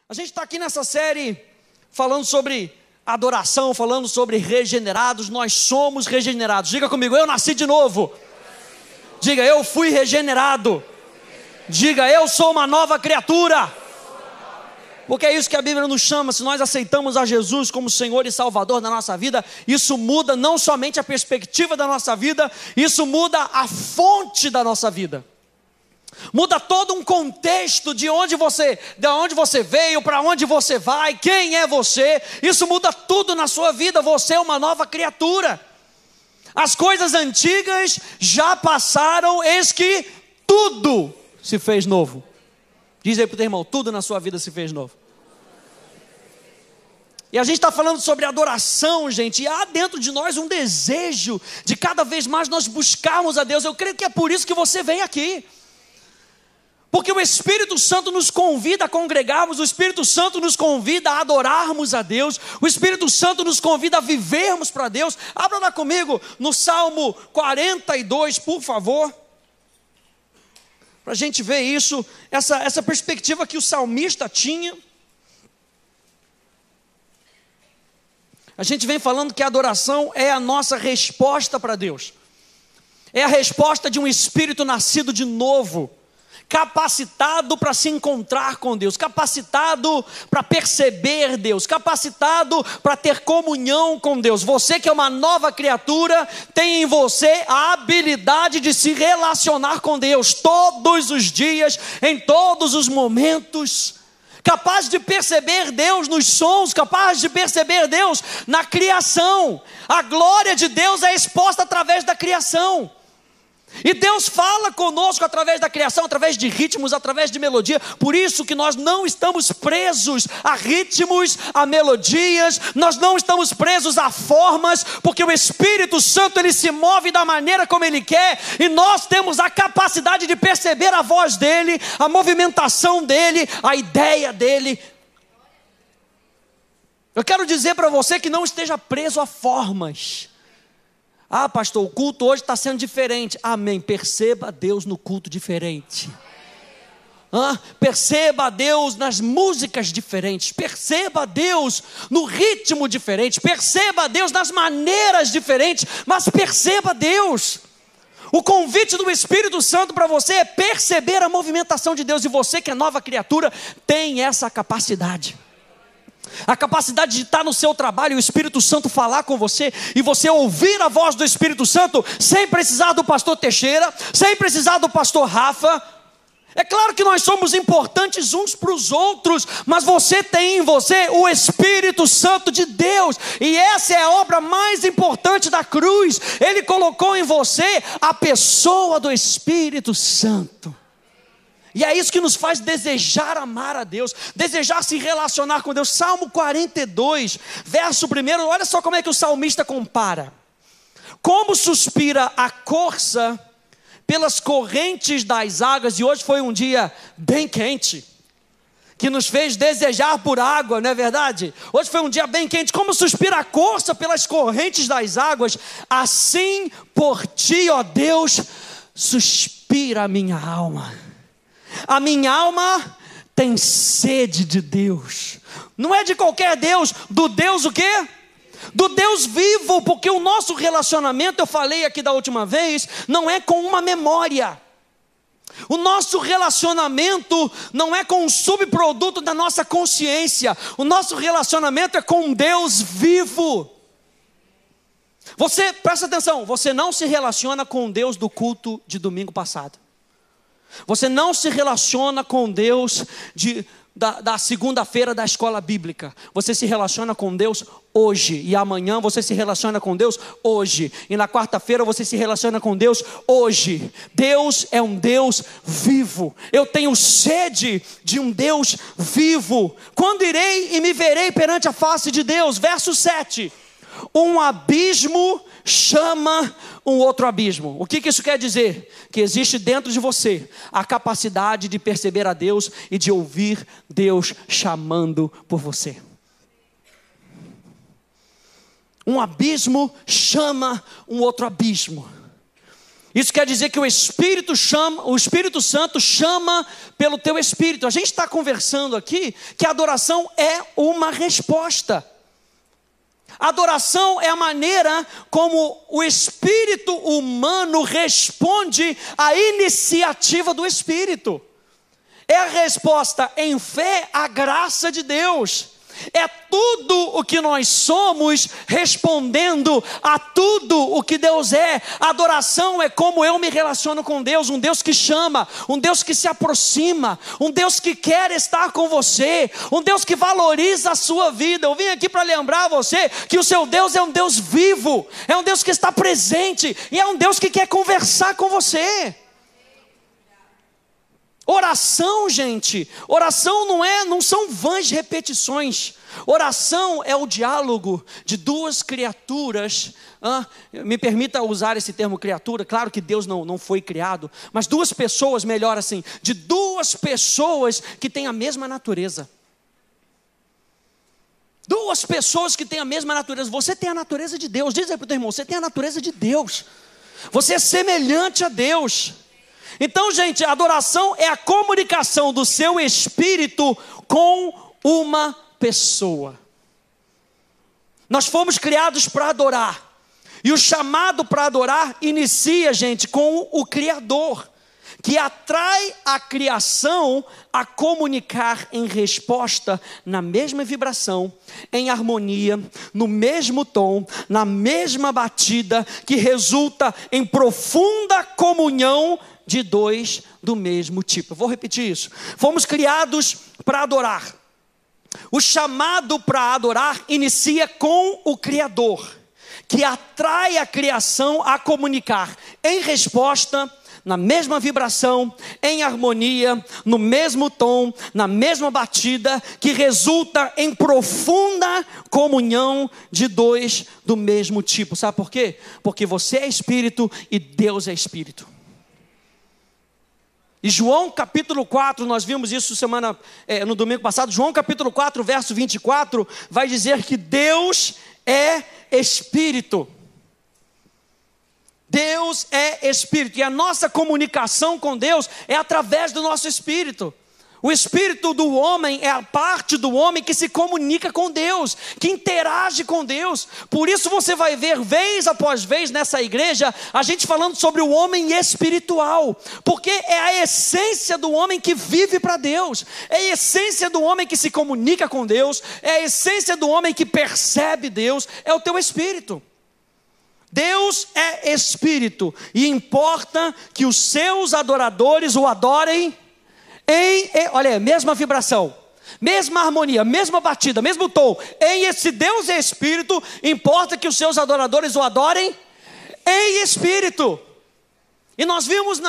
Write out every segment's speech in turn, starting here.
A gente está aqui nessa série falando sobre adoração, falando sobre regenerados. Nós somos regenerados. Diga comigo, eu nasci de novo. Diga, eu fui regenerado. Diga, eu sou uma nova criatura. Porque é isso que a Bíblia nos chama. Se nós aceitamos a Jesus como Senhor e Salvador da nossa vida, isso muda não somente a perspectiva da nossa vida, isso muda a fonte da nossa vida. Muda todo um contexto de onde você veio, para onde você vai, quem é você. Isso muda tudo na sua vida. Você é uma nova criatura. As coisas antigas já passaram, eis que tudo se fez novo. Diz aí para o teu irmão, tudo na sua vida se fez novo. E a gente está falando sobre adoração, gente, e há dentro de nós um desejo de cada vez mais nós buscarmos a Deus. Eu creio que é por isso que você vem aqui. Porque o Espírito Santo nos convida a congregarmos, o Espírito Santo nos convida a adorarmos a Deus, o Espírito Santo nos convida a vivermos para Deus. Abra lá comigo no Salmo 42, por favor, para a gente ver isso, essa perspectiva que o salmista tinha. A gente vem falando que a adoração é a nossa resposta para Deus, é a resposta de um espírito nascido de novo, capacitado para se encontrar com Deus, capacitado para perceber Deus, capacitado para ter comunhão com Deus. Você que é uma nova criatura, tem em você a habilidade de se relacionar com Deus todos os dias, em todos os momentos, capaz de perceber Deus nos sons, capaz de perceber Deus na criação. A glória de Deus é exposta através da criação. E Deus fala conosco através da criação, através de ritmos, através de melodia. Por isso que nós não estamos presos a ritmos, a melodias, nós não estamos presos a formas, porque o Espírito Santo, ele se move da maneira como ele quer, e nós temos a capacidade de perceber a voz dele, a movimentação dele, a ideia dele. Eu quero dizer para você que não esteja preso a formas. Ah, pastor, o culto hoje está sendo diferente. Amém, perceba Deus no culto diferente. Perceba Deus nas músicas diferentes. Perceba Deus no ritmo diferente. Perceba Deus nas maneiras diferentes. Mas perceba Deus. O convite do Espírito Santo para você é perceber a movimentação de Deus. E você que é nova criatura tem essa capacidade. A capacidade de estar no seu trabalho e o Espírito Santo falar com você, e você ouvir a voz do Espírito Santo, sem precisar do pastor Teixeira, sem precisar do pastor Rafa. É claro que nós somos importantes uns para os outros, mas você tem em você o Espírito Santo de Deus, e essa é a obra mais importante da cruz. Ele colocou em você a pessoa do Espírito Santo. E é isso que nos faz desejar amar a Deus, desejar se relacionar com Deus. Salmo 42, verso 1, olha só como é que o salmista compara. Como suspira a corça pelas correntes das águas, e hoje foi um dia bem quente, que nos fez desejar por água, não é verdade? Hoje foi um dia bem quente. Como suspira a corça pelas correntes das águas, assim por ti, ó Deus, suspira a minha alma. A minha alma tem sede de Deus. Não é de qualquer Deus, do Deus o quê? Do Deus vivo, porque o nosso relacionamento, eu falei aqui da última vez, não é com uma memória. O nosso relacionamento não é com um subproduto da nossa consciência. O nosso relacionamento é com um Deus vivo. Você, presta atenção, você não se relaciona com o Deus do culto de domingo passado. Você não se relaciona com Deus da segunda-feira da escola bíblica. Você se relaciona com Deus hoje. E amanhã você se relaciona com Deus hoje. E na quarta-feira você se relaciona com Deus hoje. Deus é um Deus vivo. Eu tenho sede de um Deus vivo. Quando irei e me verei perante a face de Deus? Verso 7. Um abismo chama um outro abismo. O que isso quer dizer? Que existe dentro de você a capacidade de perceber a Deus e de ouvir Deus chamando por você. Um abismo chama um outro abismo. Isso quer dizer que o Espírito Santo chama pelo teu espírito. A gente está conversando aqui que a adoração é uma resposta. A adoração é a maneira como o espírito humano responde à iniciativa do Espírito. É a resposta em fé à graça de Deus. É tudo o que nós somos respondendo a tudo o que Deus é. A adoração é como eu me relaciono com Deus, um Deus que chama, um Deus que se aproxima, um Deus que quer estar com você, um Deus que valoriza a sua vida. Eu vim aqui para lembrar a você que o seu Deus é um Deus vivo, é um Deus que está presente e é um Deus que quer conversar com você. Oração, gente, oração não são vãs repetições. Oração é o diálogo de duas criaturas. Me permita usar esse termo criatura, claro que Deus não foi criado, mas duas pessoas, melhor assim, de duas pessoas que têm a mesma natureza. Duas pessoas que têm a mesma natureza. Você tem a natureza de Deus. Diz aí para o teu irmão, você tem a natureza de Deus. Você é semelhante a Deus. Então, gente, a adoração é a comunicação do seu espírito com uma pessoa. Nós fomos criados para adorar. E o chamado para adorar inicia, gente, com o Criador, que atrai a criação a comunicar em resposta na mesma vibração, em harmonia, no mesmo tom, na mesma batida, que resulta em profunda comunhão de dois do mesmo tipo. Eu vou repetir isso. Fomos criados para adorar. O chamado para adorar inicia com o Criador, que atrai a criação a comunicar em resposta, na mesma vibração, em harmonia, no mesmo tom, na mesma batida, que resulta em profunda comunhão de dois do mesmo tipo. Sabe por quê? Porque você é espírito e Deus é espírito. E João capítulo 4, nós vimos isso no domingo passado, João capítulo 4, verso 24, vai dizer que Deus é Espírito. Deus é Espírito, e a nossa comunicação com Deus é através do nosso espírito. O espírito do homem é a parte do homem que se comunica com Deus, que interage com Deus. Por isso você vai ver vez após vez nessa igreja a gente falando sobre o homem espiritual, porque é a essência do homem que vive para Deus, é a essência do homem que se comunica com Deus, é a essência do homem que percebe Deus, é o teu espírito. Deus é espírito e importa que os seus adoradores o adorem olha, mesma vibração, mesma harmonia, mesma batida, mesmo tom. Esse Deus é espírito, importa que os seus adoradores o adorem em espírito. E nós vimos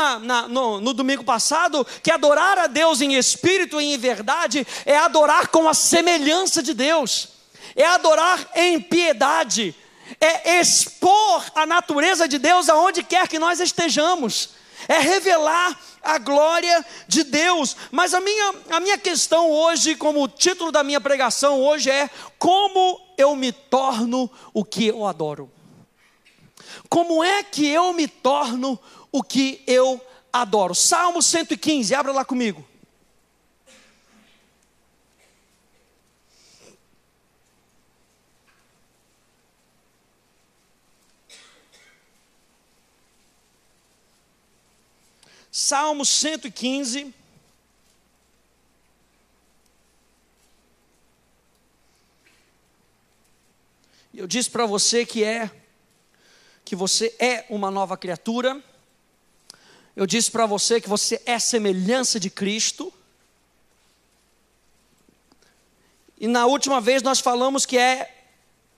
no domingo passado que adorar a Deus em espírito e em verdade é adorar com a semelhança de Deus, é adorar em piedade, é expor a natureza de Deus aonde quer que nós estejamos, é revelar a glória de Deus. Mas a minha questão hoje, como o título da minha pregação hoje é: como eu me torno o que eu adoro? Como é que eu me torno o que eu adoro? Salmo 115, abra lá comigo. Salmo 115, eu disse para você que você é uma nova criatura. Eu disse para você que você é semelhança de Cristo. E na última vez nós falamos que é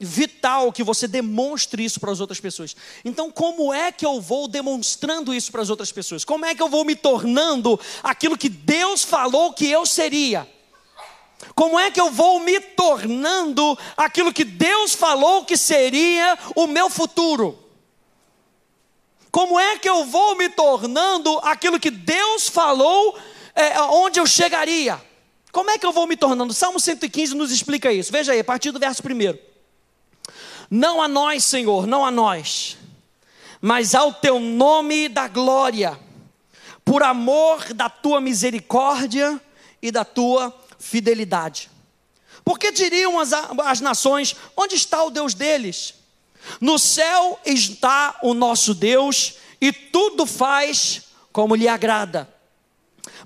vital que você demonstre isso para as outras pessoas. Então, como é que eu vou demonstrando isso para as outras pessoas? Como é que eu vou me tornando aquilo que Deus falou que eu seria? Como é que eu vou me tornando aquilo que Deus falou que seria o meu futuro? Como é que eu vou me tornando aquilo que Deus falou onde eu chegaria? Como é que eu vou me tornando? Salmo 115 nos explica isso. Veja aí, a partir do verso 1. Não a nós, Senhor, não a nós, mas ao teu nome da glória, por amor da tua misericórdia e da tua fidelidade. Porque diriam as nações: onde está o Deus deles? No céu está o nosso Deus, e tudo faz como lhe agrada.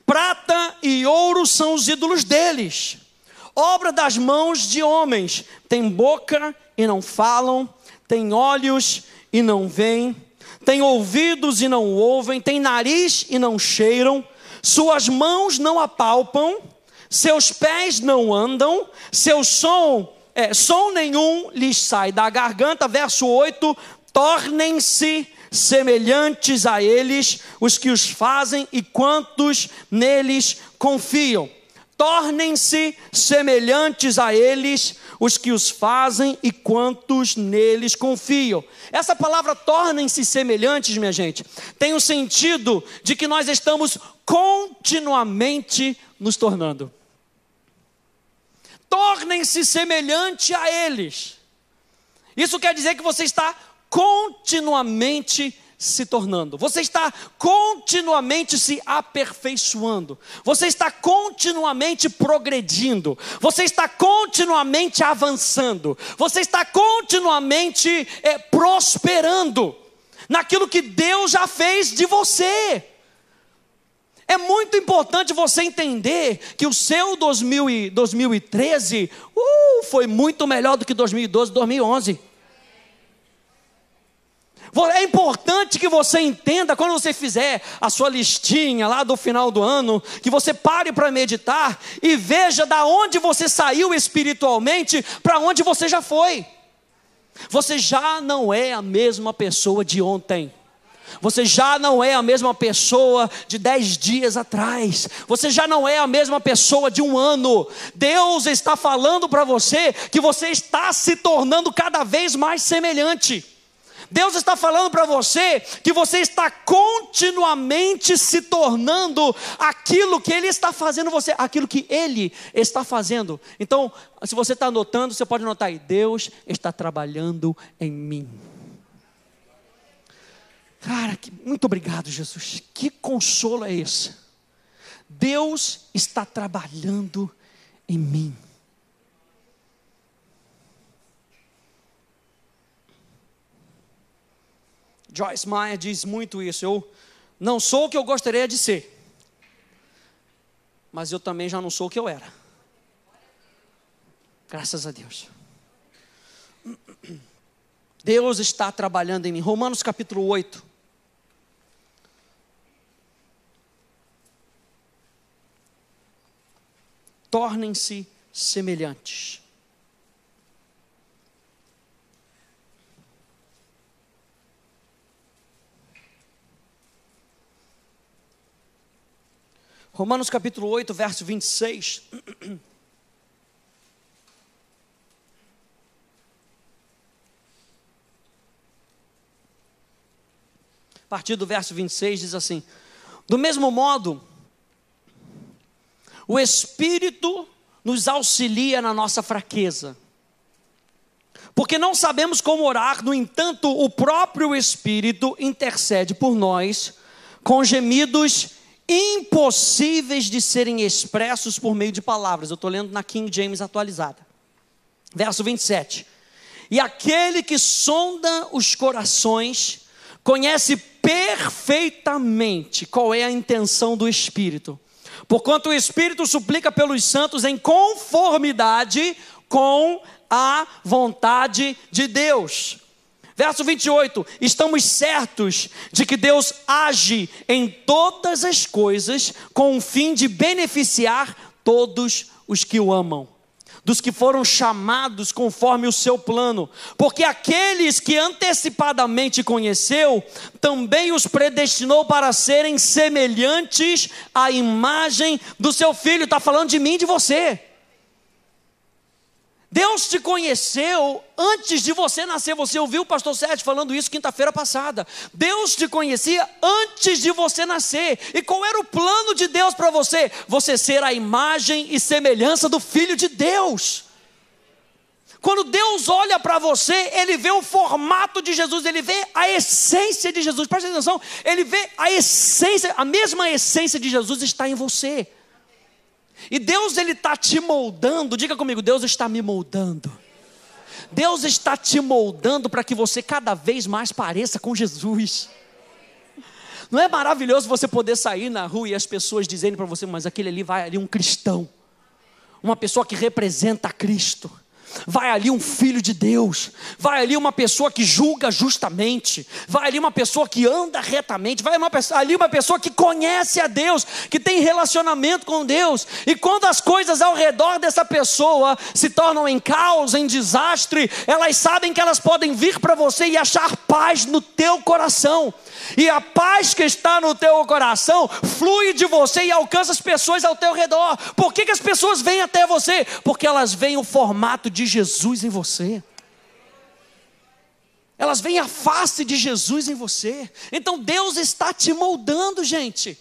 Prata e ouro são os ídolos deles, obra das mãos de homens. Tem boca e não falam, tem olhos e não veem, tem ouvidos e não ouvem, tem nariz e não cheiram, suas mãos não apalpam, seus pés não andam, seu som nenhum lhes sai da garganta. Verso 8: tornem-se semelhantes a eles os que os fazem e quantos neles confiam. Tornem-se semelhantes a eles os que os fazem e quantos neles confiam. Essa palavra tornem-se semelhantes, minha gente, tem o sentido de que nós estamos continuamente nos tornando. Tornem-se semelhante a eles. Isso quer dizer que você está continuamente se tornando. Você está continuamente se aperfeiçoando. Você está continuamente progredindo. Você está continuamente avançando. Você está continuamente prosperando naquilo que Deus já fez de você. É muito importante você entender que o seu 2013 foi muito melhor do que 2012, 2011. É importante que você entenda, quando você fizer a sua listinha lá do final do ano, que você pare para meditar e veja da onde você saiu espiritualmente para onde você já foi. Você já não é a mesma pessoa de ontem. Você já não é a mesma pessoa de 10 dias atrás. Você já não é a mesma pessoa de um ano. Deus está falando para você que você está se tornando cada vez mais semelhante. Deus está falando para você que você está continuamente se tornando aquilo que Ele está fazendo você, aquilo que Ele está fazendo. Então, se você está anotando, você pode anotar aí: Deus está trabalhando em mim. Cara, muito obrigado, Jesus. Que consolo é esse? Deus está trabalhando em mim. Joyce Meyer diz muito isso: eu não sou o que eu gostaria de ser, mas eu também já não sou o que eu era. Graças a Deus. Deus está trabalhando em mim. Romanos capítulo 8. Tornem-se semelhantes. Romanos capítulo 8, verso 26. A partir do verso 26 diz assim: do mesmo modo, o Espírito nos auxilia na nossa fraqueza, porque não sabemos como orar, no entanto, o próprio Espírito intercede por nós com gemidos impossíveis de serem expressos por meio de palavras. Eu estou lendo na King James atualizada. Verso 27. E aquele que sonda os corações conhece perfeitamente qual é a intenção do Espírito, porquanto o Espírito suplica pelos santos em conformidade com a vontade de Deus. Verso 28, estamos certos de que Deus age em todas as coisas com o fim de beneficiar todos os que o amam, dos que foram chamados conforme o seu plano, porque aqueles que antecipadamente conheceu, também os predestinou para serem semelhantes à imagem do seu Filho. Está falando de mim e de você. Deus te conheceu antes de você nascer. Você ouviu o pastor Sérgio falando isso quinta-feira passada. Deus te conhecia antes de você nascer. E qual era o plano de Deus para você? Você ser a imagem e semelhança do Filho de Deus. Quando Deus olha para você, Ele vê o formato de Jesus, Ele vê a essência de Jesus. Presta atenção, Ele vê a essência, a mesma essência de Jesus está em você. E Deus, Ele está te moldando. Diga comigo, Deus está me moldando. Deus está te moldando para que você cada vez mais pareça com Jesus. Não é maravilhoso você poder sair na rua e as pessoas dizerem para você, mas aquele ali vai ali um cristão, uma pessoa que representa Cristo. Vai ali um filho de Deus, vai ali uma pessoa que julga justamente, vai ali uma pessoa que anda retamente, vai ali uma pessoa que conhece a Deus, que tem relacionamento com Deus. E quando as coisas ao redor dessa pessoa se tornam em caos, em desastre, elas sabem que elas podem vir para você e achar paz no teu coração. E a paz que está no teu coração flui de você e alcança as pessoas ao teu redor. Por que as pessoas vêm até você? Porque elas veem o formato de Jesus em você. Elas veem a face de Jesus em você. Então Deus está te moldando, gente.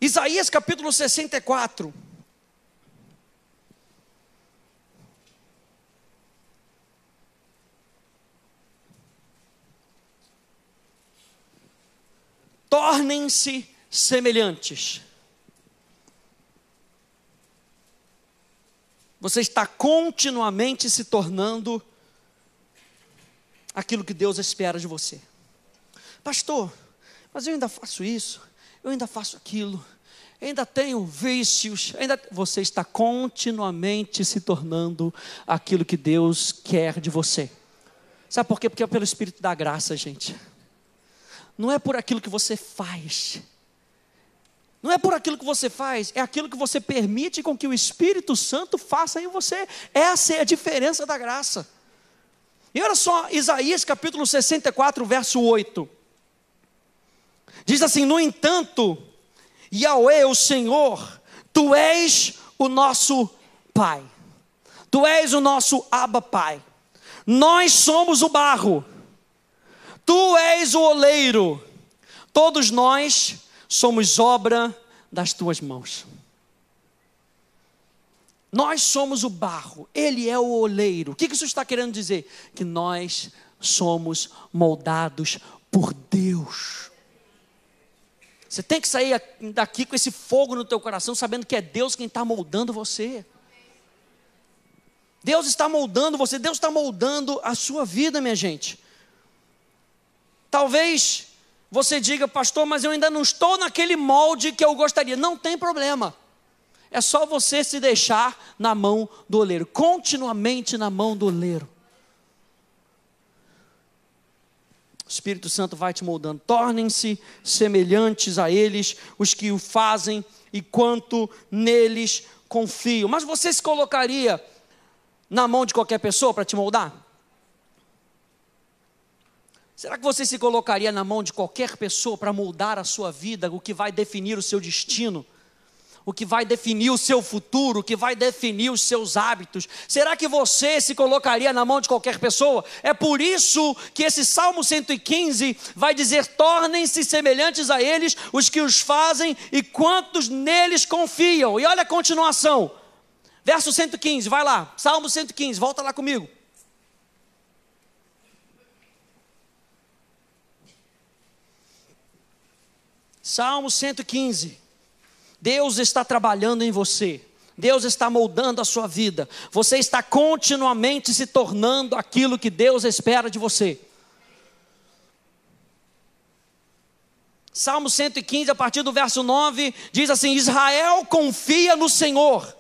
Isaías capítulo 64. Tornem-se semelhantes. Você está continuamente se tornando aquilo que Deus espera de você. Pastor, mas eu ainda faço isso, eu ainda faço aquilo, eu ainda tenho vícios, você está continuamente se tornando aquilo que Deus quer de você. Sabe por quê? Porque é pelo Espírito da graça, gente. Não é por aquilo que você faz. Não é por aquilo que você faz, é aquilo que você permite com que o Espírito Santo faça em você. Essa é a diferença da graça. E olha só, Isaías capítulo 64, verso 8. Diz assim: no entanto, Yahweh, o Senhor, Tu és o nosso Pai. Tu és o nosso Abba Pai. Nós somos o barro. Tu és o oleiro, todos nós somos obra das tuas mãos. Nós somos o barro, Ele é o oleiro. O que isso está querendo dizer? Que nós somos moldados por Deus. Você tem que sair daqui com esse fogo no teu coração, sabendo que é Deus quem está moldando você. Deus está moldando você, Deus está moldando a sua vida, minha gente. Talvez você diga, pastor, mas eu ainda não estou naquele molde que eu gostaria. Não tem problema. É só você se deixar na mão do oleiro. Continuamente na mão do oleiro. O Espírito Santo vai te moldando. Tornem-se semelhantes a eles, os que o fazem, e quanto neles confiam. Mas você se colocaria na mão de qualquer pessoa para te moldar? Será que você se colocaria na mão de qualquer pessoa para moldar a sua vida, o que vai definir o seu destino, o que vai definir o seu futuro, o que vai definir os seus hábitos? Será que você se colocaria na mão de qualquer pessoa? É por isso que esse Salmo 115 vai dizer: tornem-se semelhantes a eles os que os fazem e quantos neles confiam. E olha a continuação, verso 115, vai lá, Salmo 115, volta lá comigo. Salmo 115, Deus está trabalhando em você, Deus está moldando a sua vida, você está continuamente se tornando aquilo que Deus espera de você. Salmo 115, a partir do verso 9, diz assim: Israel confia no Senhor,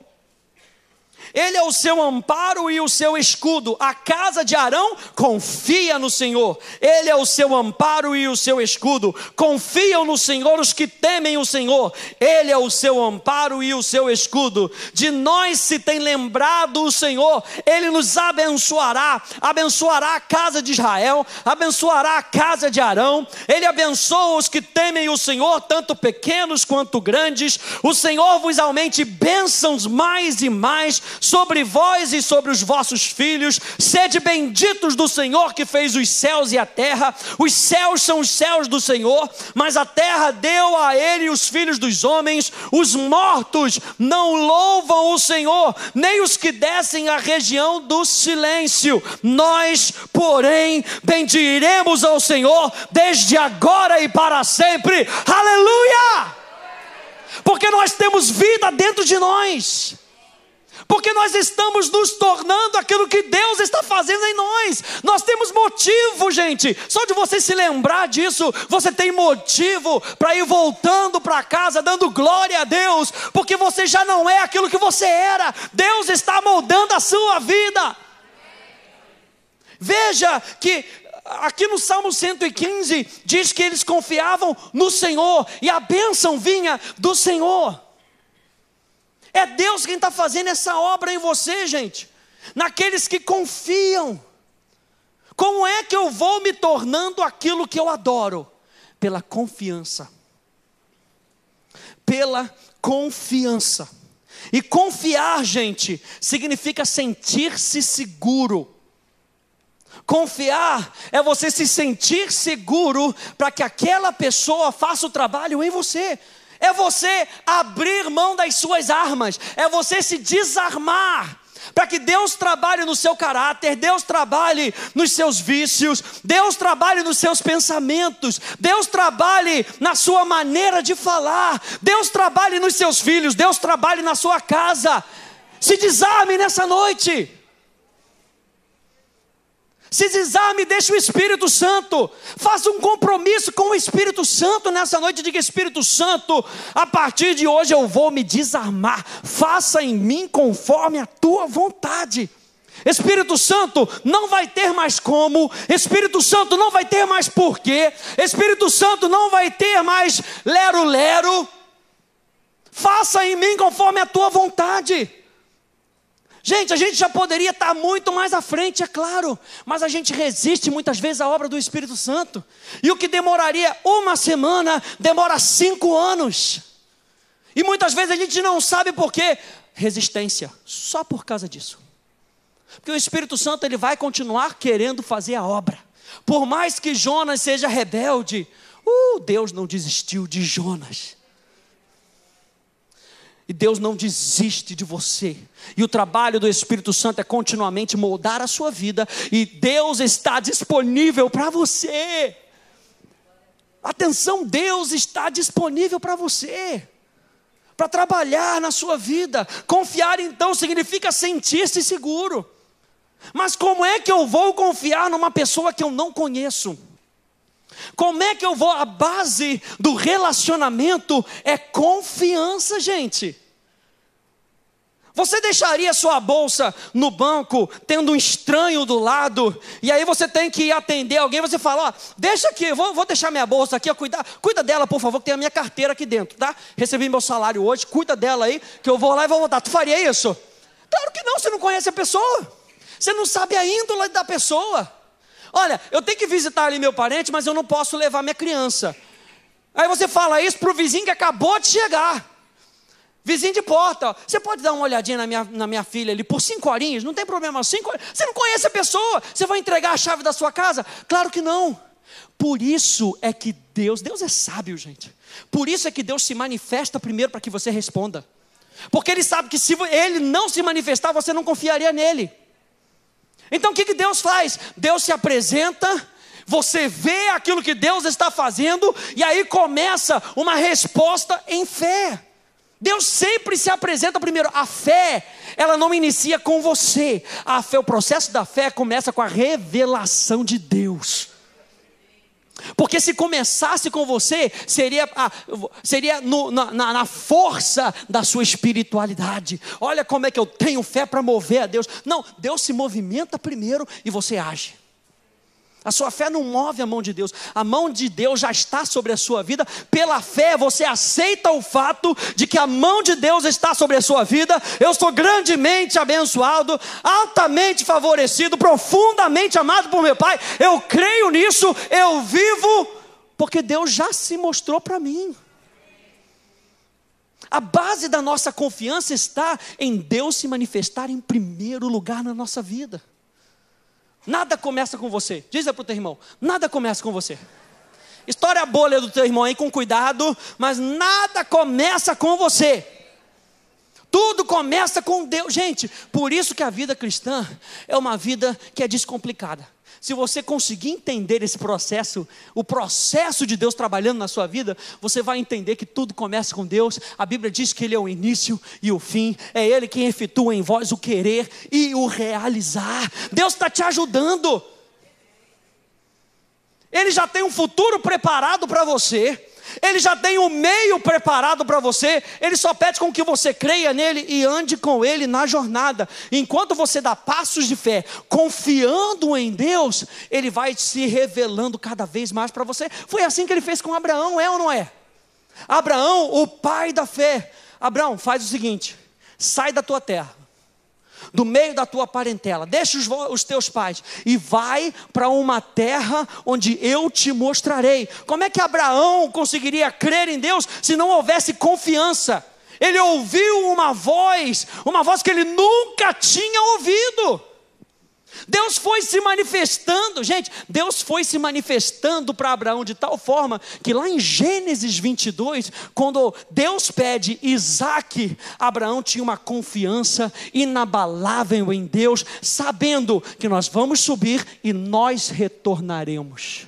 Ele é o seu amparo e o seu escudo. A casa de Arão confia no Senhor, Ele é o seu amparo e o seu escudo. Confiam no Senhor os que temem o Senhor, Ele é o seu amparo e o seu escudo. De nós se tem lembrado o Senhor, Ele nos abençoará. Abençoará a casa de Israel, abençoará a casa de Arão. Ele abençoa os que temem o Senhor, tanto pequenos quanto grandes. O Senhor vos aumente bênçãos mais e mais sobre vós e sobre os vossos filhos. Sede benditos do Senhor que fez os céus e a terra. Os céus são os céus do Senhor, mas a terra deu a ele os filhos dos homens. Os mortos não louvam o Senhor, nem os que descem à região do silêncio. Nós, porém, bendiremos ao Senhor desde agora e para sempre. Aleluia! Porque nós temos vida dentro de nós. Porque nós estamos nos tornando aquilo que Deus está fazendo em nós. Nós temos motivo, gente. Só de você se lembrar disso, você tem motivo para ir voltando para casa, dando glória a Deus. Porque você já não é aquilo que você era. Deus está moldando a sua vida. Veja que aqui no Salmo 115 diz que eles confiavam no Senhor e a bênção vinha do Senhor. É Deus quem está fazendo essa obra em você, gente. Naqueles que confiam. Como é que eu vou me tornando aquilo que eu adoro? Pela confiança. Pela confiança. E confiar, gente, significa sentir-se seguro. Confiar é você se sentir seguro para que aquela pessoa faça o trabalho em você. É você abrir mão das suas armas. É você se desarmar para que Deus trabalhe no seu caráter, Deus trabalhe nos seus vícios, Deus trabalhe nos seus pensamentos, Deus trabalhe na sua maneira de falar, Deus trabalhe nos seus filhos, Deus trabalhe na sua casa. Se desarme nessa noite. Se desarme, deixa o Espírito Santo. Faça um compromisso com o Espírito Santo nessa noite. Diga: Espírito Santo, a partir de hoje eu vou me desarmar. Faça em mim conforme a tua vontade. Espírito Santo, não vai ter mais como. Espírito Santo, não vai ter mais porquê. Espírito Santo, não vai ter mais lero-lero. Faça em mim conforme a tua vontade. Gente, a gente já poderia estar muito mais à frente, é claro, mas a gente resiste muitas vezes à obra do Espírito Santo. E o que demoraria uma semana, demora 5 anos. E muitas vezes a gente não sabe por quê. Resistência, só por causa disso. Porque o Espírito Santo, ele vai continuar querendo fazer a obra. Por mais que Jonas seja rebelde, Deus não desistiu de Jonas. E Deus não desiste de você. E o trabalho do Espírito Santo é continuamente moldar a sua vida. E Deus está disponível para você. Atenção, Deus está disponível para você. Para trabalhar na sua vida. Confiar então significa sentir-se seguro. Mas como é que eu vou confiar numa pessoa que eu não conheço? Como é que eu vou? A base do relacionamento é confiança, gente. Você deixaria sua bolsa no banco, tendo um estranho do lado, e aí você tem que ir atender alguém, você fala: deixa aqui, vou deixar minha bolsa aqui, cuida dela, por favor, que tem a minha carteira aqui dentro, tá? Recebi meu salário hoje, cuida dela aí, que eu vou lá e vou voltar. Tu faria isso? Claro que não, você não conhece a pessoa, você não sabe a índole da pessoa. Olha, eu tenho que visitar ali meu parente, mas eu não posso levar minha criança. Aí você fala isso para o vizinho que acabou de chegar. Vizinho de porta, você pode dar uma olhadinha na minha filha ali por 5 horinhas? Não tem problema, 5 horas. Você não conhece a pessoa, você vai entregar a chave da sua casa? Claro que não. Por isso é que Deus é sábio, gente. Por isso é que Deus se manifesta primeiro para que você responda. Porque Ele sabe que se Ele não se manifestar, você não confiaria nele. Então o que Deus faz? Deus se apresenta, você vê aquilo que Deus está fazendo, e aí começa uma resposta em fé. Deus sempre se apresenta primeiro. A fé, ela não inicia com você. A fé, o processo da fé começa com a revelação de Deus. Porque se começasse com você, seria na força da sua espiritualidade. Olha como é que eu tenho fé para mover a Deus. Não, Deus se movimenta primeiro e você age. A sua fé não move a mão de Deus. A mão de Deus já está sobre a sua vida. Pela fé você aceita o fato de que a mão de Deus está sobre a sua vida. Eu sou grandemente abençoado, altamente favorecido, profundamente amado por meu Pai. Eu creio nisso, eu vivo, porque Deus já se mostrou para mim. A base da nossa confiança está em Deus se manifestar em primeiro lugar na nossa vida. Nada começa com você. Diz para o teu irmão, nada começa com você. Estoura a bolha do teu irmão aí com cuidado, mas nada começa com você. Tudo começa com Deus. Gente, por isso que a vida cristã é uma vida que é descomplicada. Se você conseguir entender esse processo, o processo de Deus trabalhando na sua vida, você vai entender que tudo começa com Deus. A Bíblia diz que Ele é o início e o fim. É Ele quem efetua em vós o querer e o realizar. Deus está te ajudando. Ele já tem um futuro preparado para você. Ele já tem um meio preparado para você. Ele só pede com que você creia nele e ande com ele na jornada. Enquanto você dá passos de fé, confiando em Deus, ele vai se revelando cada vez mais para você. Foi assim que ele fez com Abraão, é ou não é? Abraão, o pai da fé. Abraão, faz o seguinte: sai da tua terra, do meio da tua parentela, deixa os teus pais e vai para uma terra onde eu te mostrarei. Como é que Abraão conseguiria crer em Deus se não houvesse confiança? Ele ouviu uma voz que ele nunca tinha ouvido. Deus foi se manifestando, gente, Deus foi se manifestando para Abraão de tal forma que lá em Gênesis 22, quando Deus pede Isaque, Abraão tinha uma confiança inabalável em Deus, sabendo que nós vamos subir e nós retornaremos.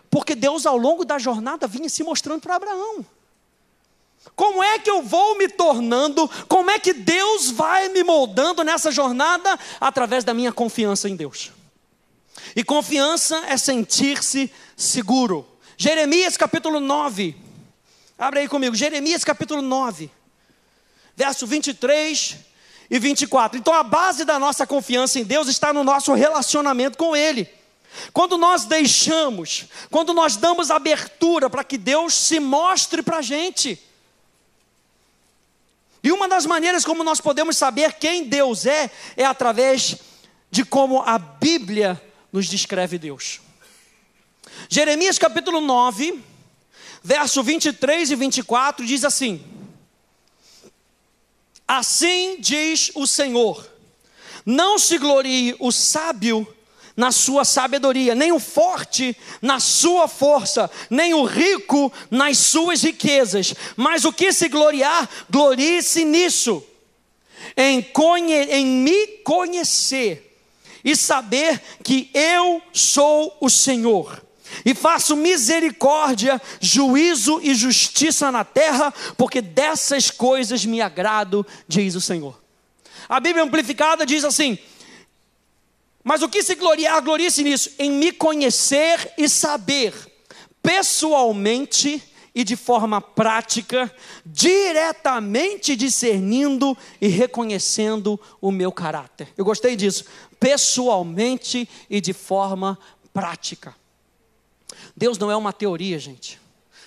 Porque Deus ao longo da jornada vinha se mostrando para Abraão. Como é que eu vou me tornando, como é que Deus vai me moldando nessa jornada? Através da minha confiança em Deus. E confiança é sentir-se seguro. Jeremias capítulo 9, abre aí comigo, Jeremias capítulo 9, verso 23 e 24. Então a base da nossa confiança em Deus está no nosso relacionamento com Ele. Quando nós deixamos, quando nós damos abertura para que Deus se mostre para a gente. E uma das maneiras como nós podemos saber quem Deus é através de como a Bíblia nos descreve Deus. Jeremias capítulo 9, verso 23 e 24 diz assim: assim diz o Senhor, não se glorie o sábio na sua sabedoria, nem o forte na sua força, nem o rico nas suas riquezas, mas o que se gloriar, glorie-se nisso, em me conhecer e saber que eu sou o Senhor, e faço misericórdia, juízo e justiça na terra, porque dessas coisas me agrado, diz o Senhor. A Bíblia amplificada diz assim: mas o que se gloriar, glorie-se nisso, em me conhecer e saber, pessoalmente e de forma prática, diretamente discernindo e reconhecendo o meu caráter. Eu gostei disso, pessoalmente e de forma prática. Deus não é uma teoria, gente.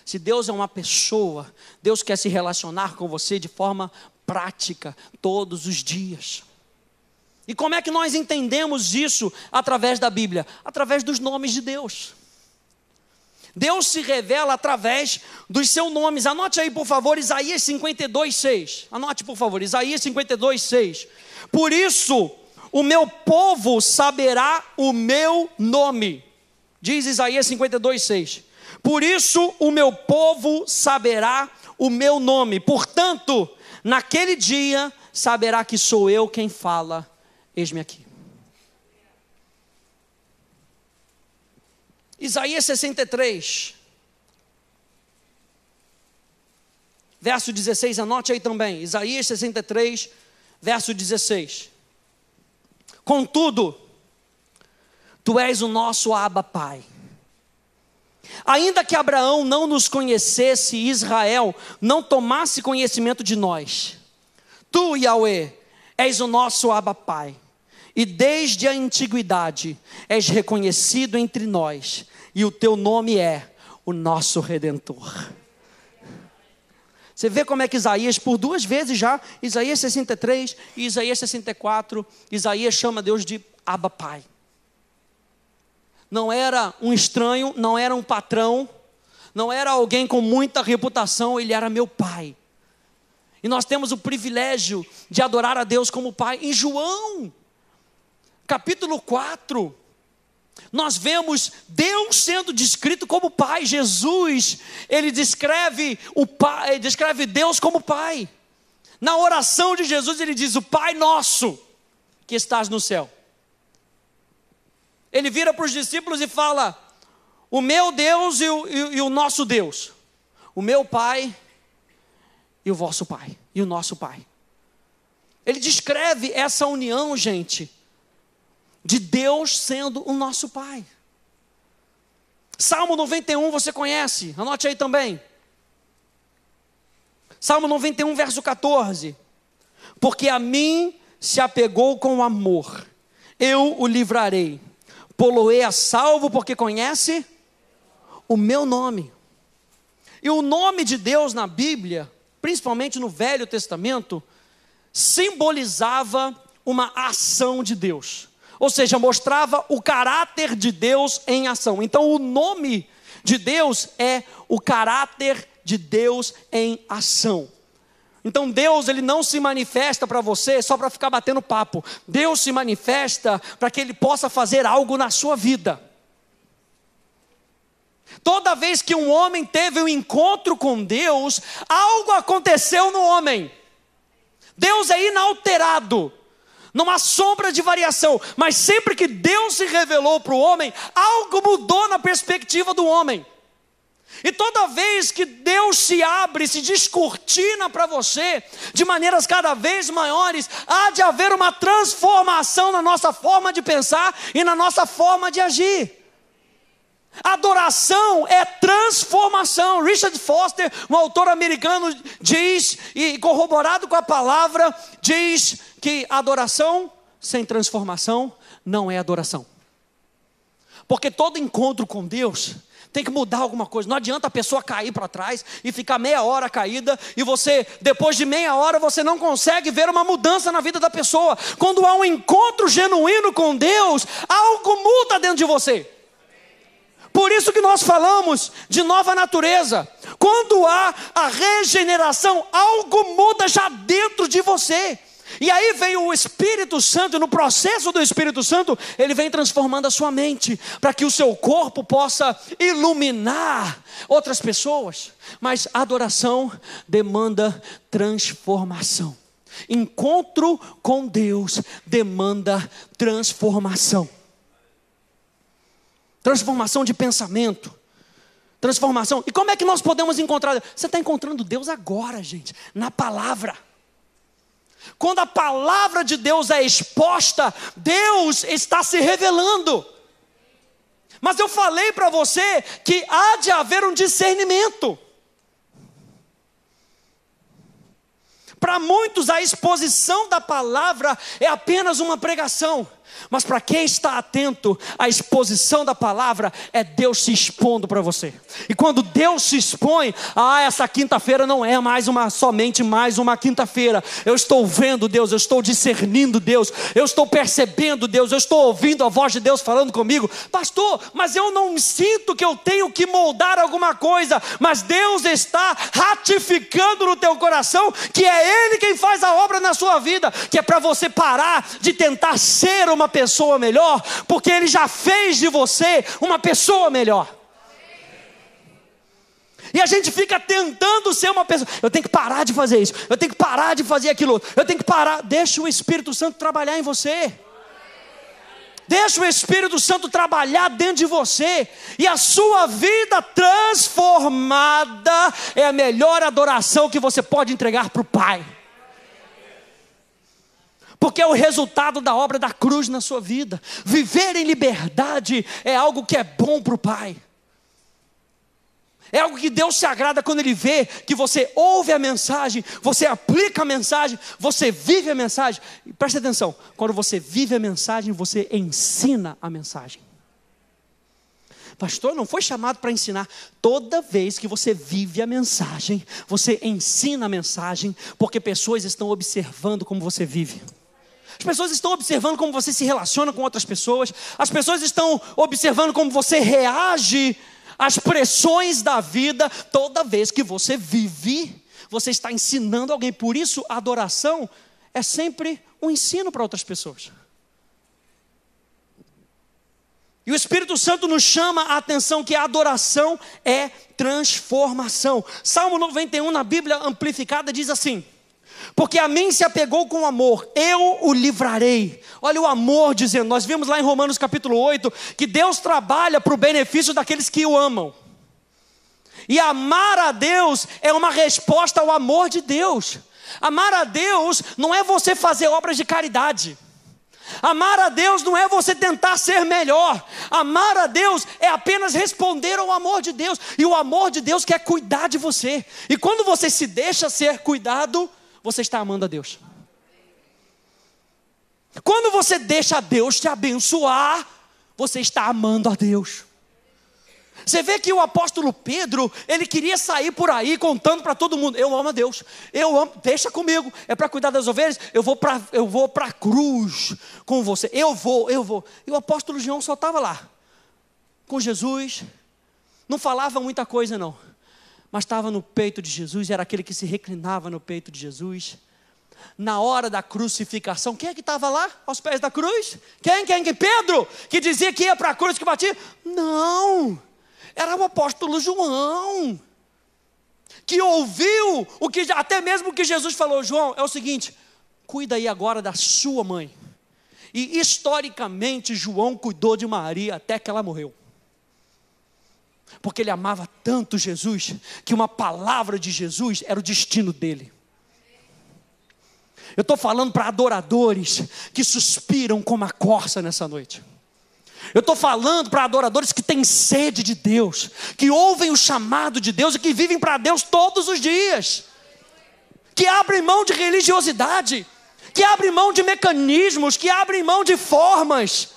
Se Deus é uma pessoa, Deus quer se relacionar com você de forma prática, todos os dias. E como é que nós entendemos isso através da Bíblia? Através dos nomes de Deus. Deus se revela através dos seus nomes. Anote aí, por favor, Isaías 52:6. Anote, por favor, Isaías 52:6. Por isso, o meu povo saberá o meu nome. Diz Isaías 52:6. Por isso, o meu povo saberá o meu nome. Portanto, naquele dia, saberá que sou eu quem fala. Eis-me aqui. Isaías 63, verso 16, anote aí também. Isaías 63, verso 16. Contudo, tu és o nosso Abba Pai. Ainda que Abraão não nos conhecesse e Israel não tomasse conhecimento de nós, tu, Yahweh, és o nosso Abba Pai. E desde a antiguidade és reconhecido entre nós, e o teu nome é o nosso Redentor. Você vê como é que Isaías, por duas vezes já, Isaías 63 e Isaías 64, Isaías chama Deus de Abba Pai. Não era um estranho, não era um patrão, não era alguém com muita reputação, ele era meu pai. E nós temos o privilégio de adorar a Deus como Pai. Em João, capítulo 4, nós vemos Deus sendo descrito como Pai. Jesus, ele descreve o Pai, ele descreve Deus como Pai. Na oração de Jesus ele diz: o Pai nosso que estás no céu. Ele vira para os discípulos e fala: o meu Deus e o nosso Deus, o meu Pai e o vosso Pai, e o nosso Pai. Ele descreve essa união, gente, de Deus sendo o nosso Pai. Salmo 91 você conhece, anote aí também. Salmo 91 verso 14. Porque a mim se apegou com amor, eu o livrarei, pô-lo-ei a salvo, porque conhece o meu nome. E o nome de Deus na Bíblia, principalmente no Velho Testamento, simbolizava uma ação de Deus. Ou seja, mostrava o caráter de Deus em ação. Então o nome de Deus é o caráter de Deus em ação. Então Deus, ele não se manifesta para você só para ficar batendo papo. Deus se manifesta para que ele possa fazer algo na sua vida. Toda vez que um homem teve um encontro com Deus, algo aconteceu no homem. Deus é inalterado, não há sombra de variação, mas sempre que Deus se revelou para o homem, algo mudou na perspectiva do homem. E toda vez que Deus se abre, se descortina para você, de maneiras cada vez maiores, há de haver uma transformação na nossa forma de pensar e na nossa forma de agir. Adoração é transformação. Richard Foster, um autor americano, diz, e corroborado com a palavra, diz que adoração sem transformação não é adoração. Porque todo encontro com Deus tem que mudar alguma coisa. Não adianta a pessoa cair para trás e ficar meia hora caída, e você, depois de meia hora, você não consegue ver uma mudança na vida da pessoa. Quando há um encontro genuíno com Deus, algo muda dentro de você. Por isso que nós falamos de nova natureza. Quando há a regeneração, algo muda já dentro de você. E aí vem o Espírito Santo, no processo do Espírito Santo, ele vem transformando a sua mente, para que o seu corpo possa iluminar outras pessoas. Mas adoração demanda transformação. Encontro com Deus demanda transformação. Transformação de pensamento. Transformação. E como é que nós podemos encontrar? Você está encontrando Deus agora, gente, na palavra. Quando a palavra de Deus é exposta, Deus está se revelando. Mas eu falei para você que há de haver um discernimento. Para muitos a exposição da palavra é apenas uma pregação. Mas para quem está atento, a exposição da palavra é Deus se expondo para você. E quando Deus se expõe, essa quinta-feira não é somente mais uma quinta-feira. Eu estou vendo Deus, eu estou discernindo Deus, eu estou percebendo Deus, eu estou ouvindo a voz de Deus falando comigo. Pastor, mas eu não sinto que eu tenho que moldar alguma coisa. Mas Deus está ratificando no teu coração que é Ele quem faz a obra na sua vida. Que é para você parar de tentar ser uma pessoa melhor, porque Ele já fez de você uma pessoa melhor. E a gente fica tentando ser uma pessoa. Eu tenho que parar de fazer isso, eu tenho que parar de fazer aquilo, eu tenho que parar. Deixa o Espírito Santo trabalhar em você. Deixa o Espírito Santo trabalhar dentro de você. E a sua vida transformada é a melhor adoração que você pode entregar para o Pai. Porque é o resultado da obra da cruz na sua vida. Viver em liberdade é algo que é bom para o Pai. É algo que Deus se agrada quando Ele vê que você ouve a mensagem, você aplica a mensagem, você vive a mensagem. E preste atenção, quando você vive a mensagem, você ensina a mensagem. Pastor, não foi chamado para ensinar. Toda vez que você vive a mensagem, você ensina a mensagem, porque pessoas estão observando como você vive. As pessoas estão observando como você se relaciona com outras pessoas. As pessoas estão observando como você reage às pressões da vida. Toda vez que você vive, você está ensinando alguém. Por isso, a adoração é sempre um ensino para outras pessoas. E o Espírito Santo nos chama a atenção que a adoração é transformação. Salmo 91 na Bíblia Amplificada diz assim: porque a mim se apegou com amor, eu o livrarei. Olha o amor dizendo, nós vimos lá em Romanos capítulo 8, que Deus trabalha para o benefício daqueles que o amam. E amar a Deus é uma resposta ao amor de Deus. Amar a Deus não é você fazer obras de caridade. Amar a Deus não é você tentar ser melhor. Amar a Deus é apenas responder ao amor de Deus. E o amor de Deus quer cuidar de você. E quando você se deixa ser cuidado, você está amando a Deus. Quando você deixa Deus te abençoar, você está amando a Deus. Você vê que o apóstolo Pedro, ele queria sair por aí contando para todo mundo: eu amo a Deus, eu amo, deixa comigo, é para cuidar das ovelhas, eu vou para a cruz com você, eu vou. E o apóstolo João só estava lá, com Jesus, não falava muita coisa não, mas estava no peito de Jesus, era aquele que se reclinava no peito de Jesus. Na hora da crucificação, quem é que estava lá, aos pés da cruz? Quem? Pedro, que dizia que ia para a cruz, que batia? Não, era o apóstolo João, que ouviu até mesmo o que Jesus falou. João, é o seguinte, cuida aí agora da sua mãe. E historicamente João cuidou de Maria até que ela morreu, porque ele amava tanto Jesus, que uma palavra de Jesus era o destino dele. Eu estou falando para adoradores que suspiram como a corça nessa noite. Eu estou falando para adoradores que têm sede de Deus, que ouvem o chamado de Deus e que vivem para Deus todos os dias, que abrem mão de religiosidade, que abrem mão de mecanismos, que abrem mão de formas,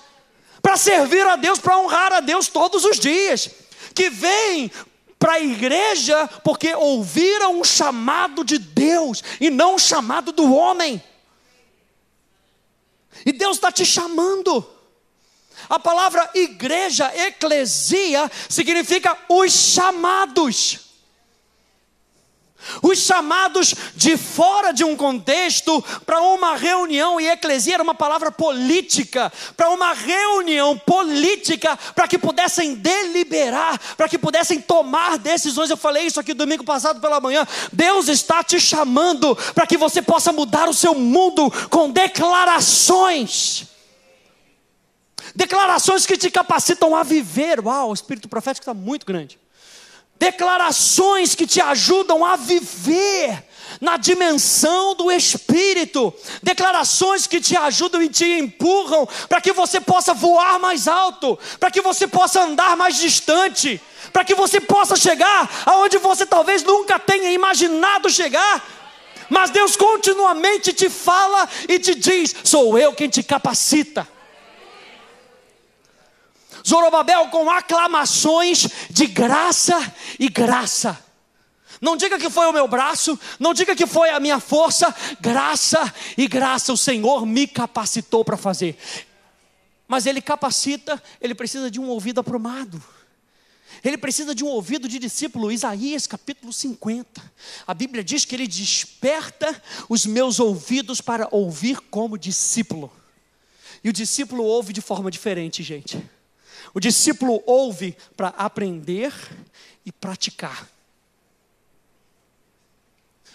para servir a Deus, para honrar a Deus todos os dias, que vêm para a igreja porque ouviram o chamado de Deus e não o chamado do homem. E Deus está te chamando. A palavra igreja, eclesia, significa os chamados. Os chamados de fora de um contexto para uma reunião, e eclesia era uma palavra política, para uma reunião política, para que pudessem deliberar, para que pudessem tomar decisões. Eu falei isso aqui domingo passado pela manhã. Deus está te chamando para que você possa mudar o seu mundo com declarações. Declarações que te capacitam a viver. Uau, o espírito profético está muito grande. Declarações que te ajudam a viver na dimensão do Espírito. Declarações que te ajudam e te empurram para que você possa voar mais alto, para que você possa andar mais distante, para que você possa chegar aonde você talvez nunca tenha imaginado chegar. Mas Deus continuamente te fala e te diz: sou eu quem te capacita. Zorobabel com aclamações de graça e graça. Não diga que foi o meu braço, não diga que foi a minha força, graça e graça. O Senhor me capacitou para fazer. Mas Ele capacita, Ele precisa de um ouvido aprumado. Ele precisa de um ouvido de discípulo. Isaías capítulo 50. A Bíblia diz que Ele desperta os meus ouvidos para ouvir como discípulo. E o discípulo ouve de forma diferente, gente. O discípulo ouve para aprender e praticar.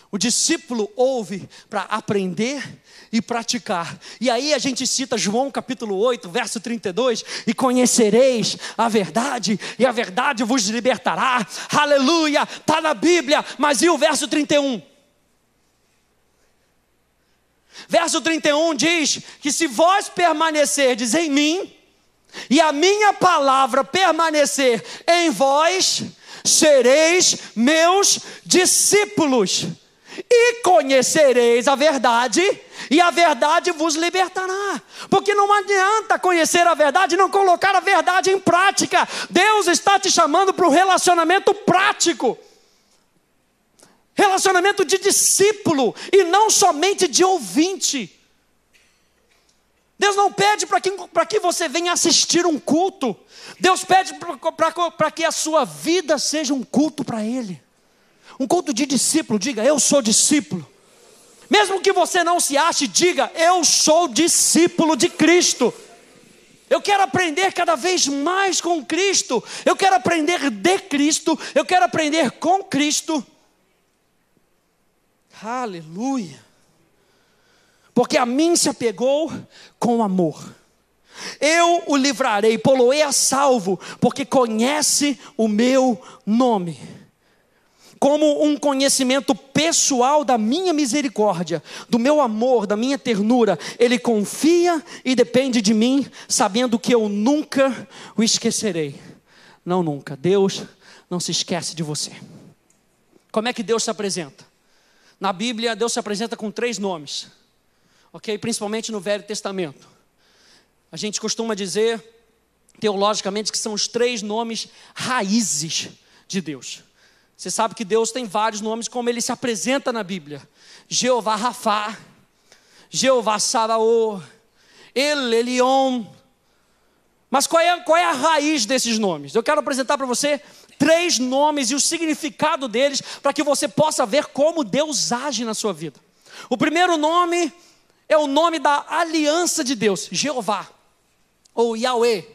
O discípulo ouve para aprender e praticar. E aí a gente cita João capítulo 8, verso 32. E conhecereis a verdade, e a verdade vos libertará. Aleluia, está na Bíblia. Mas e o verso 31? Verso 31 diz que se vós permanecerdes em mim, e a minha palavra permanecer em vós, sereis meus discípulos, e conhecereis a verdade, e a verdade vos libertará. Porque não adianta conhecer a verdade e não colocar a verdade em prática. Deus está te chamando para um relacionamento prático, relacionamento de discípulo, e não somente de ouvinte. Deus não pede para que você venha assistir um culto. Deus pede para que a sua vida seja um culto para Ele. Um culto de discípulo, diga: eu sou discípulo. Mesmo que você não se ache, diga: eu sou discípulo de Cristo. Eu quero aprender cada vez mais com Cristo. Eu quero aprender de Cristo. Eu quero aprender com Cristo. Aleluia. Porque a mim se apegou com amor. Eu o livrarei, pô-lo-ei a salvo, porque conhece o meu nome. Como um conhecimento pessoal da minha misericórdia, do meu amor, da minha ternura, ele confia e depende de mim, sabendo que eu nunca o esquecerei. Não, nunca. Deus não se esquece de você. Como é que Deus se apresenta? Na Bíblia, Deus se apresenta com 3 nomes, ok? Principalmente no Velho Testamento. A gente costuma dizer, teologicamente, que são os 3 nomes raízes de Deus. Você sabe que Deus tem vários nomes como ele se apresenta na Bíblia. Jeová Rafá, Jeová Sabaoth, El Elyon. Mas qual é a raiz desses nomes? Eu quero apresentar para você 3 nomes e o significado deles, para que você possa ver como Deus age na sua vida. O primeiro nome é o nome da aliança de Deus, Jeová, ou Yahweh.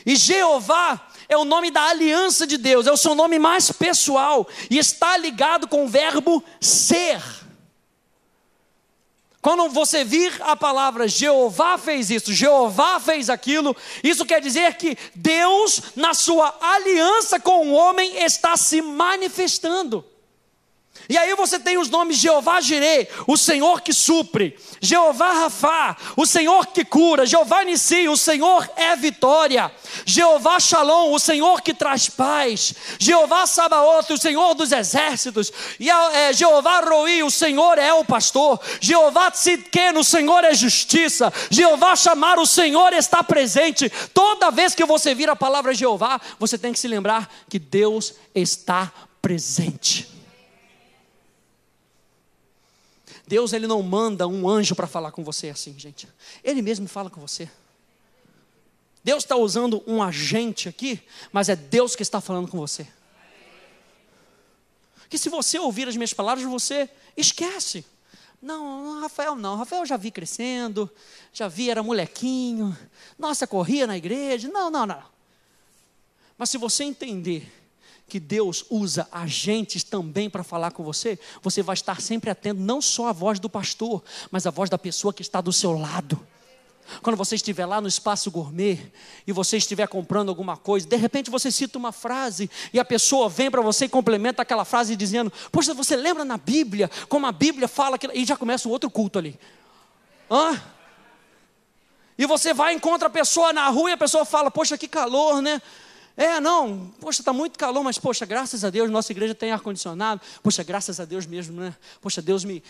E Jeová é o nome da aliança de Deus, é o seu nome mais pessoal, e está ligado com o verbo ser. Quando você vir a palavra Jeová fez isso, Jeová fez aquilo, isso quer dizer que Deus, na sua aliança com o homem, está se manifestando. E aí você tem os nomes Jeová Jireh, o Senhor que supre, Jeová Rafá, o Senhor que cura, Jeová Nissi, o Senhor é vitória, Jeová Shalom, o Senhor que traz paz, Jeová Sabaoth, o Senhor dos exércitos, e Jeová Roi, o Senhor é o pastor, Jeová Tzidken, o Senhor é justiça, Jeová Chamar, o Senhor está presente. Toda vez que você vir a palavra Jeová, você tem que se lembrar que Deus está presente. Deus, ele não manda um anjo para falar com você assim, gente. Ele mesmo fala com você. Deus está usando um agente aqui, mas é Deus que está falando com você. Que se você ouvir as minhas palavras, você esquece. Não, Rafael não. Rafael eu já vi crescendo, já vi, era molequinho. Nossa, corria na igreja. Não. Mas se você entender que Deus usa agentes também para falar com você, você vai estar sempre atento, não só à voz do pastor, mas à voz da pessoa que está do seu lado. Quando você estiver lá no espaço gourmet, e você estiver comprando alguma coisa, de repente você cita uma frase, e a pessoa vem para você e complementa aquela frase dizendo: poxa, você lembra na Bíblia, como a Bíblia fala, e já começa um outro culto ali. E você vai e encontra a pessoa na rua, e a pessoa fala: poxa, que calor, né? Poxa, está muito calor, mas poxa, graças a Deus, nossa igreja tem ar-condicionado. Poxa, graças a Deus mesmo, né? Poxa, Deus me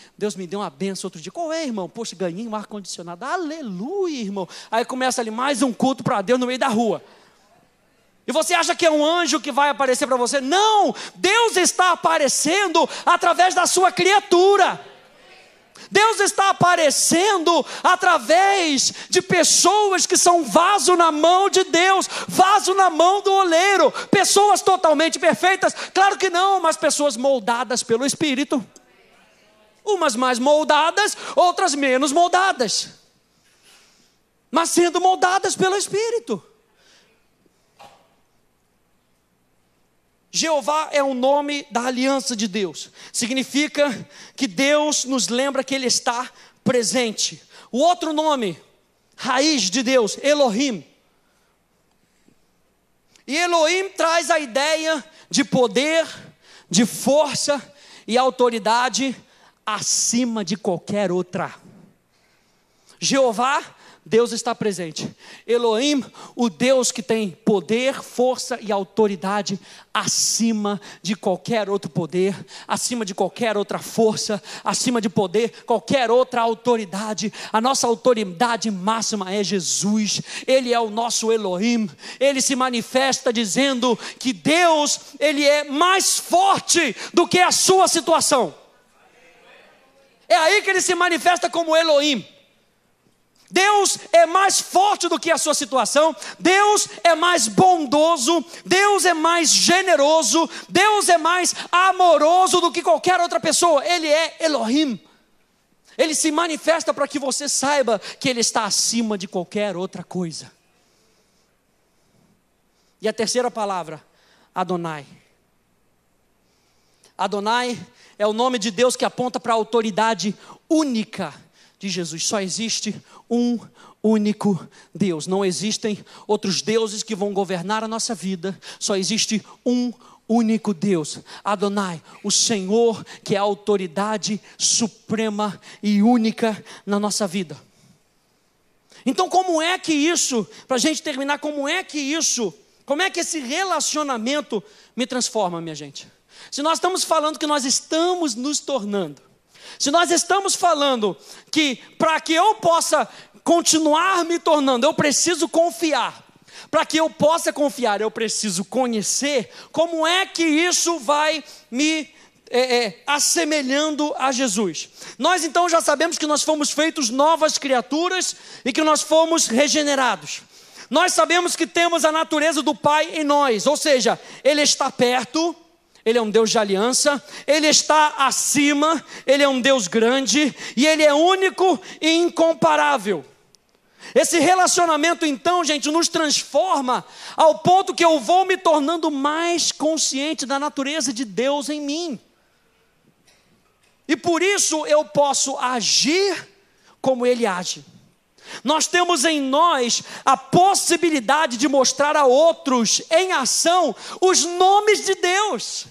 deu uma benção outro dia. Qual é, irmão? Poxa, ganhei um ar-condicionado. Aleluia, irmão. Aí começa ali mais um culto para Deus no meio da rua. E você acha que é um anjo que vai aparecer para você? Não, Deus está aparecendo através da sua criatura. Deus está aparecendo através de pessoas que são vaso na mão de Deus, vaso na mão do oleiro. Pessoas totalmente perfeitas? Claro que não, mas pessoas moldadas pelo Espírito. Umas mais moldadas, outras menos moldadas, mas sendo moldadas pelo Espírito. Jeová é o nome da aliança de Deus. Significa que Deus nos lembra que Ele está presente. O outro nome, raiz de Deus, Elohim. E Elohim traz a ideia de poder, de força e autoridade acima de qualquer outra. Jeová, Deus está presente. Elohim, o Deus que tem poder, força e autoridade acima de qualquer outro poder, acima de qualquer outra força, acima de poder, qualquer outra autoridade. A nossa autoridade máxima é Jesus. Ele é o nosso Elohim. Ele se manifesta dizendo que Deus, Ele é mais forte do que a sua situação. É aí que Ele se manifesta como Elohim. Deus é mais forte do que a sua situação, Deus é mais bondoso, Deus é mais generoso, Deus é mais amoroso do que qualquer outra pessoa. Ele é Elohim. Ele se manifesta para que você saiba que Ele está acima de qualquer outra coisa. E a terceira palavra, Adonai. Adonai é o nome de Deus que aponta para a autoridade única de Jesus. Só existe um único Deus. Não existem outros deuses que vão governar a nossa vida. Só existe um único Deus, Adonai, o Senhor, que é a autoridade suprema e única na nossa vida. Então, como é que isso, para a gente terminar, como é que esse relacionamento me transforma, minha gente? Se nós estamos falando que nós estamos nos tornando, se nós estamos falando que para que eu possa continuar me tornando, eu preciso confiar. Para que eu possa confiar, eu preciso conhecer. Como é que isso vai me assemelhando a Jesus? Nós então já sabemos que nós fomos feitos novas criaturas e que nós fomos regenerados. Nós sabemos que temos a natureza do Pai em nós, ou seja, Ele está perto, Ele é um Deus de aliança, Ele está acima, Ele é um Deus grande e Ele é único e incomparável. Esse relacionamento então, gente, nos transforma ao ponto que eu vou me tornando mais consciente da natureza de Deus em mim. E por isso eu posso agir como Ele age. Nós temos em nós a possibilidade de mostrar a outros em ação os nomes de Deus.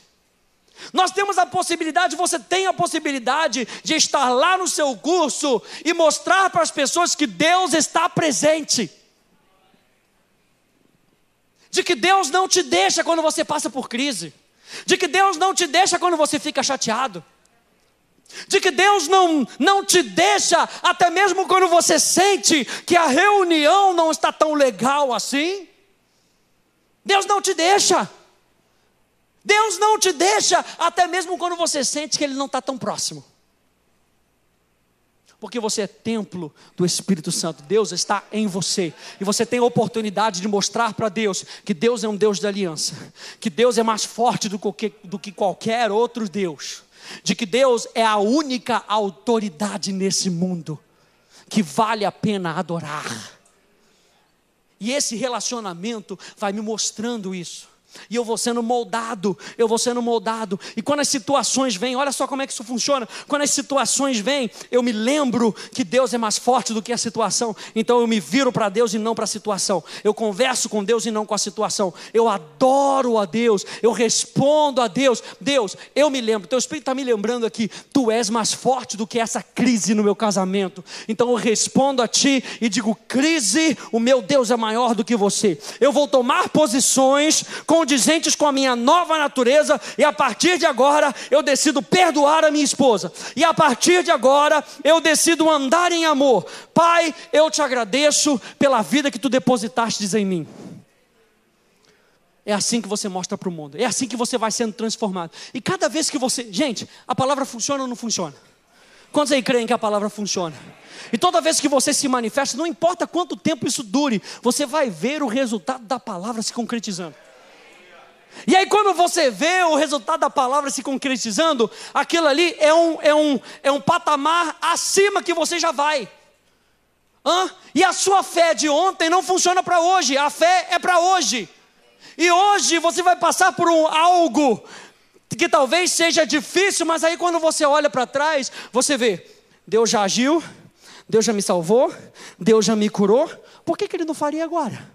Nós temos a possibilidade, você tem a possibilidade de estar lá no seu curso e mostrar para as pessoas que Deus está presente. De que Deus não te deixa quando você passa por crise. De que Deus não te deixa quando você fica chateado. De que Deus não te deixa até mesmo quando você sente que a reunião não está tão legal assim. Deus não te deixa. Deus não te deixa até mesmo quando você sente que Ele não está tão próximo. Porque você é templo do Espírito Santo. Deus está em você. E você tem a oportunidade de mostrar para Deus que Deus é um Deus de aliança. Que Deus é mais forte do que qualquer outro Deus. De que Deus é a única autoridade nesse mundo que vale a pena adorar. E esse relacionamento vai me mostrando isso. E eu vou sendo moldado. E quando as situações vêm, olha só como é que isso funciona. Quando as situações vêm, eu me lembro que Deus é mais forte do que a situação. Então eu me viro para Deus e não para a situação. Eu converso com Deus e não com a situação. Eu adoro a Deus, eu respondo a Deus. Deus, eu me lembro, teu Espírito está me lembrando aqui, tu és mais forte do que essa crise no meu casamento. Então eu respondo a ti e digo, crise, o meu Deus é maior do que você. Eu vou tomar posições condizentes com a minha nova natureza, e a partir de agora eu decido perdoar a minha esposa, e a partir de agora eu decido andar em amor. Pai, eu te agradeço pela vida que tu depositastes em mim. É assim que você mostra para o mundo, é assim que você vai sendo transformado. E cada vez que você, gente, a palavra funciona ou não funciona? Quantos aí creem que a palavra funciona? E toda vez que você se manifesta, não importa quanto tempo isso dure, você vai ver o resultado da palavra se concretizando. E aí quando você vê o resultado da palavra se concretizando, aquilo ali é um patamar acima que você já vai. E a sua fé de ontem não funciona para hoje, a fé é para hoje. E hoje você vai passar por algo que talvez seja difícil, mas aí quando você olha para trás, você vê, Deus já agiu, Deus já me salvou, Deus já me curou, por que Ele não faria agora?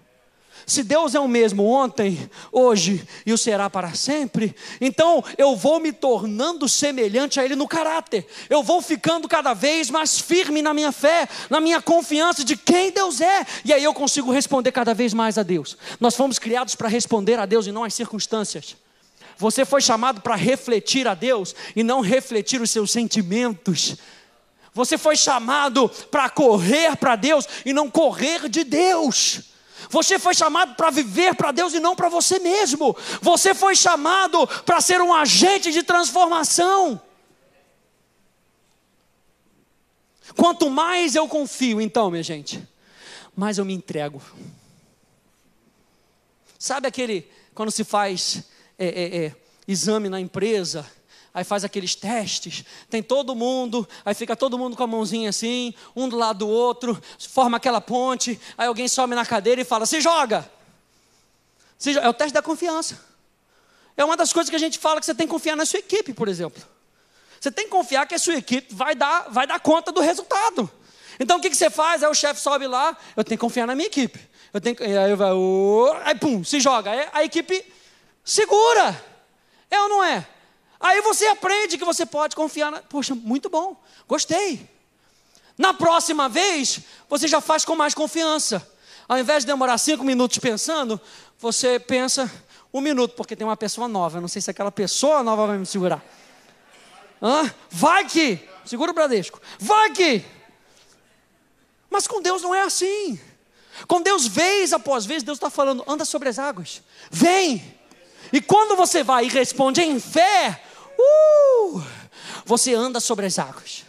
Se Deus é o mesmo ontem, hoje e o será para sempre, então eu vou me tornando semelhante a Ele no caráter. Eu vou ficando cada vez mais firme na minha fé, na minha confiança de quem Deus é. E aí eu consigo responder cada vez mais a Deus. Nós fomos criados para responder a Deus e não às circunstâncias. Você foi chamado para refletir a Deus e não refletir os seus sentimentos. Você foi chamado para correr para Deus e não correr de Deus. Você foi chamado para viver para Deus e não para você mesmo. Você foi chamado para ser um agente de transformação. Quanto mais eu confio, então, minha gente, mais eu me entrego. Sabe quando se faz exame na empresa, aí faz aqueles testes, tem todo mundo, aí fica todo mundo com a mãozinha assim, um do lado do outro, forma aquela ponte, aí alguém sobe na cadeira e fala, se joga. É o teste da confiança. É uma das coisas que a gente fala que você tem que confiar na sua equipe, por exemplo. Você tem que confiar que a sua equipe vai dar conta do resultado. Então o que você faz? Aí o chefe sobe lá, eu tenho que confiar na minha equipe. Aí pum, se joga. Aí a equipe segura. É ou não é? Aí você aprende que você pode confiar. Poxa, muito bom, gostei. Na próxima vez, você já faz com mais confiança. Ao invés de demorar 5 minutos pensando, você pensa 1 minuto, porque tem uma pessoa nova. Eu não sei se aquela pessoa nova vai me segurar. Vai que, segura o Bradesco, vai que. Mas com Deus não é assim. Com Deus, vez após vez, Deus está falando, anda sobre as águas, vem. E quando você vai e responde em fé, você anda sobre as águas,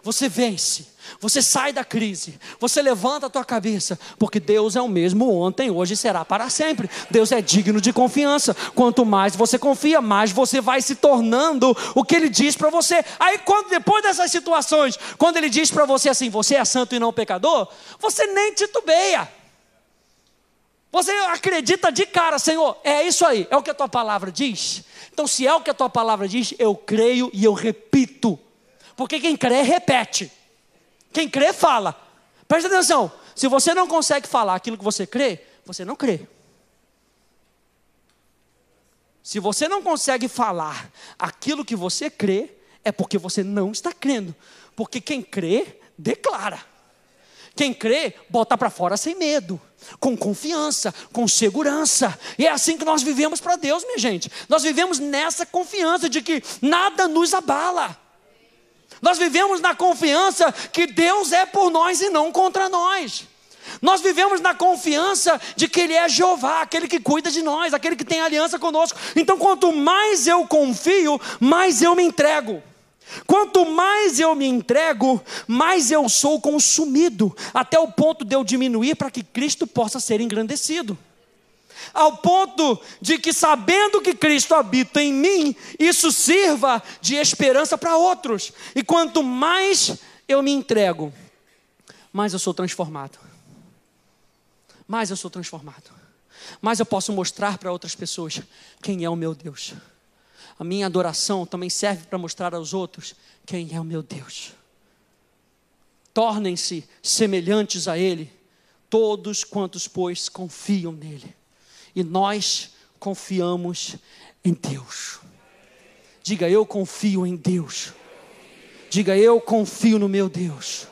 você vence, você sai da crise, você levanta a tua cabeça, porque Deus é o mesmo ontem, hoje e será para sempre. Deus é digno de confiança. Quanto mais você confia, mais você vai se tornando o que Ele diz para você. Aí depois dessas situações, quando Ele diz para você assim, você é santo e não pecador, você nem titubeia. Você acredita de cara, Senhor, é isso aí, é o que a tua palavra diz. Então se é o que a tua palavra diz, eu creio e eu repito. Porque quem crê, repete. Quem crê, fala. Presta atenção, se você não consegue falar aquilo que você crê, você não crê. Se você não consegue falar aquilo que você crê, é porque você não está crendo. Porque quem crê, declara. Quem crê, bota para fora sem medo, com confiança, com segurança. E é assim que nós vivemos para Deus, minha gente. Nós vivemos nessa confiança de que nada nos abala. Nós vivemos na confiança que Deus é por nós e não contra nós. Nós vivemos na confiança de que Ele é Jeová, aquele que cuida de nós, aquele que tem aliança conosco. Então quanto mais eu confio, mais eu me entrego. Quanto mais eu me entrego, mais eu sou consumido, até o ponto de eu diminuir para que Cristo possa ser engrandecido. Ao ponto de que, sabendo que Cristo habita em mim, isso sirva de esperança para outros. E quanto mais eu me entrego, mais eu sou transformado. Mais eu sou transformado. Mais eu posso mostrar para outras pessoas quem é o meu Deus. A minha adoração também serve para mostrar aos outros quem é o meu Deus. Tornem-se semelhantes a Ele, todos quantos, pois, confiam nele. E nós confiamos em Deus. Diga, eu confio em Deus. Diga, eu confio no meu Deus.